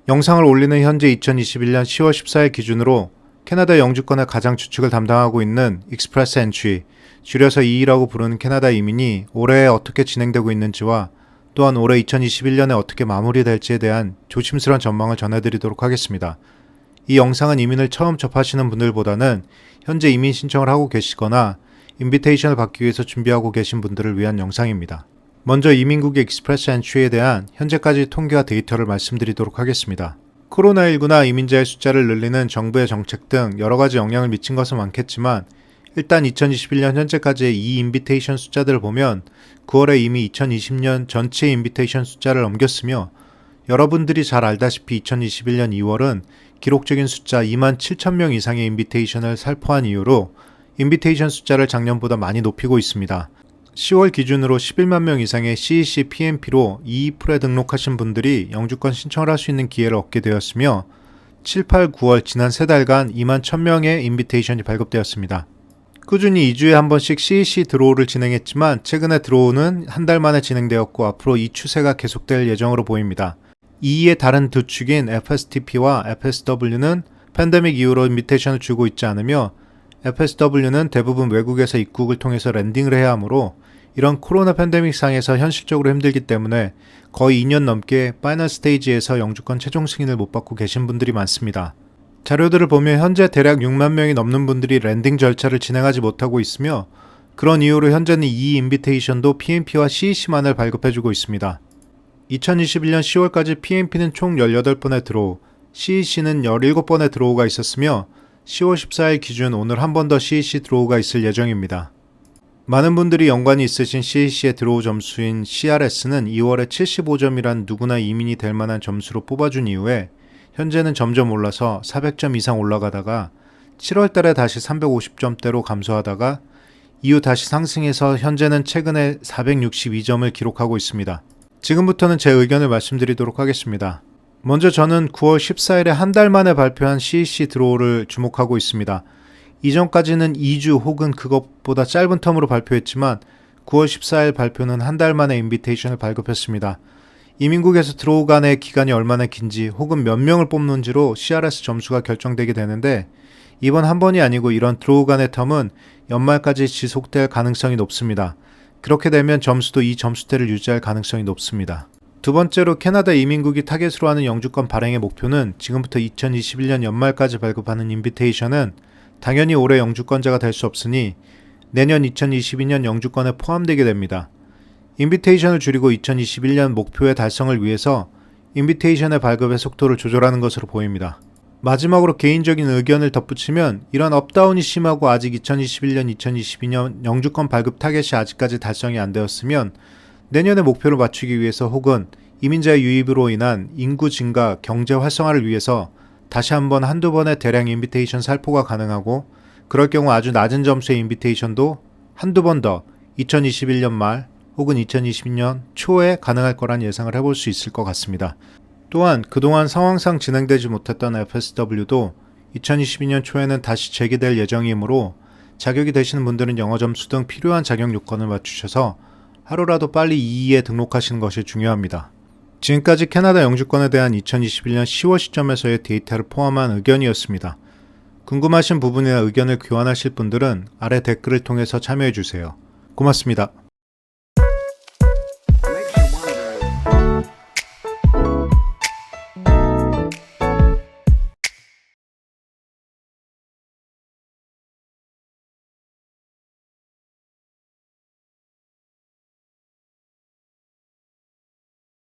영상을 올리는 현재 2021년 10월 14일 기준으로 캐나다 영주권의 가장 주축을 담당하고 있는 익스프레스 엔트리, 줄여서 EE라고 부르는 캐나다 이민이 올해 어떻게 진행되고 있는지와 또한 올해 2021년에 어떻게 마무리될지에 대한 조심스러운 전망을 전해드리도록 하겠습니다. 이 영상은 이민을 처음 접하시는 분들보다는 현재 이민 신청을 하고 계시거나 인비테이션을 받기 위해서 준비하고 계신 분들을 위한 영상입니다. 먼저 이민국의 익스프레스 엔트리에 대한 현재까지 통계와 데이터를 말씀드리도록 하겠습니다. 코로나19나 이민자의 숫자를 늘리는 정부의 정책 등 여러가지 영향을 미친 것은 많겠지만 일단 2021년 현재까지의 이 인비테이션 숫자들을 보면 9월에 이미 2020년 전체 인비테이션 숫자를 넘겼으며 여러분들이 잘 알다시피 2021년 2월은 기록적인 숫자 27,000명 이상의 인비테이션을 살포한 이유로 인비테이션 숫자를 작년보다 많이 높이고 있습니다. 10월 기준으로 11만 명 이상의 CEC PNP로 EE-풀에 등록하신 분들이 영주권 신청을 할 수 있는 기회를 얻게 되었으며 7, 8, 9월 지난 3달간 2만 1,000명의 인비테이션이 발급되었습니다. 꾸준히 2주에 한 번씩 CEC 드로우를 진행했지만 최근에 드로우는 한 달 만에 진행되었고 앞으로 이 추세가 계속될 예정으로 보입니다. EE의 다른 두 축인 FSTP와 FSW는 팬데믹 이후로 인비테이션을 주고 있지 않으며 FSW는 대부분 외국에서 입국을 통해서 랜딩을 해야 하므로 이런 코로나 팬데믹 상에서 현실적으로 힘들기 때문에 거의 2년 넘게 파이널 스테이지에서 영주권 최종 승인을 못 받고 계신 분들이 많습니다. 자료들을 보면 현재 대략 6만 명이 넘는 분들이 랜딩 절차를 진행하지 못하고 있으며 그런 이유로 현재는 이 인비테이션도 PNP와 CEC만을 발급해주고 있습니다. 2021년 10월까지 PNP는 총 18번의 드로우, CEC는 17번의 드로우가 있었으며 10월 14일 기준 오늘 한 번 더 CEC 드로우가 있을 예정입니다. 많은 분들이 연관이 있으신 CEC의 드로우 점수인 CRS는 2월에 75점이란 누구나 이민이 될 만한 점수로 뽑아준 이후에 현재는 점점 올라서 400점 이상 올라가다가 7월 달에 다시 350점대로 감소하다가 이후 다시 상승해서 현재는 최근에 462점을 기록하고 있습니다. 지금부터는 제 의견을 말씀드리도록 하겠습니다. 먼저 저는 9월 14일에 한 달 만에 발표한 CEC 드로우를 주목하고 있습니다. 이전까지는 2주 혹은 그것보다 짧은 텀으로 발표했지만 9월 14일 발표는 한 달 만에 인비테이션을 발급했습니다. 이민국에서 드로우 간의 기간이 얼마나 긴지 혹은 몇 명을 뽑는지로 CRS 점수가 결정되게 되는데 이번 한 번이 아니고 이런 드로우 간의 텀은 연말까지 지속될 가능성이 높습니다. 그렇게 되면 점수도 이 점수대를 유지할 가능성이 높습니다. 두 번째로 캐나다 이민국이 타겟으로 하는 영주권 발행의 목표는 지금부터 2021년 연말까지 발급하는 인비테이션은 당연히 올해 영주권자가 될 수 없으니 내년 2022년 영주권에 포함되게 됩니다. 인비테이션을 줄이고 2021년 목표의 달성을 위해서 인비테이션의 발급의 속도를 조절하는 것으로 보입니다. 마지막으로 개인적인 의견을 덧붙이면 이런 업다운이 심하고 아직 2021년, 2022년 영주권 발급 타겟이 아직까지 달성이 안 되었으면 내년의 목표를 맞추기 위해서 혹은 이민자의 유입으로 인한 인구 증가, 경제 활성화를 위해서 다시 한번 한두 번의 대량 인비테이션 살포가 가능하고 그럴 경우 아주 낮은 점수의 인비테이션도 한두 번 더 2021년 말 혹은 2022년 초에 가능할 거란 예상을 해볼 수 있을 것 같습니다. 또한 그동안 상황상 진행되지 못했던 FSW도 2022년 초에는 다시 재개될 예정이므로 자격이 되시는 분들은 영어 점수 등 필요한 자격 요건을 맞추셔서 하루라도 빨리 EE에 등록하시는 것이 중요합니다. 지금까지 캐나다 영주권에 대한 2021년 10월 시점에서의 데이터를 포함한 의견이었습니다. 궁금하신 부분이나 의견을 교환하실 분들은 아래 댓글을 통해서 참여해주세요. 고맙습니다.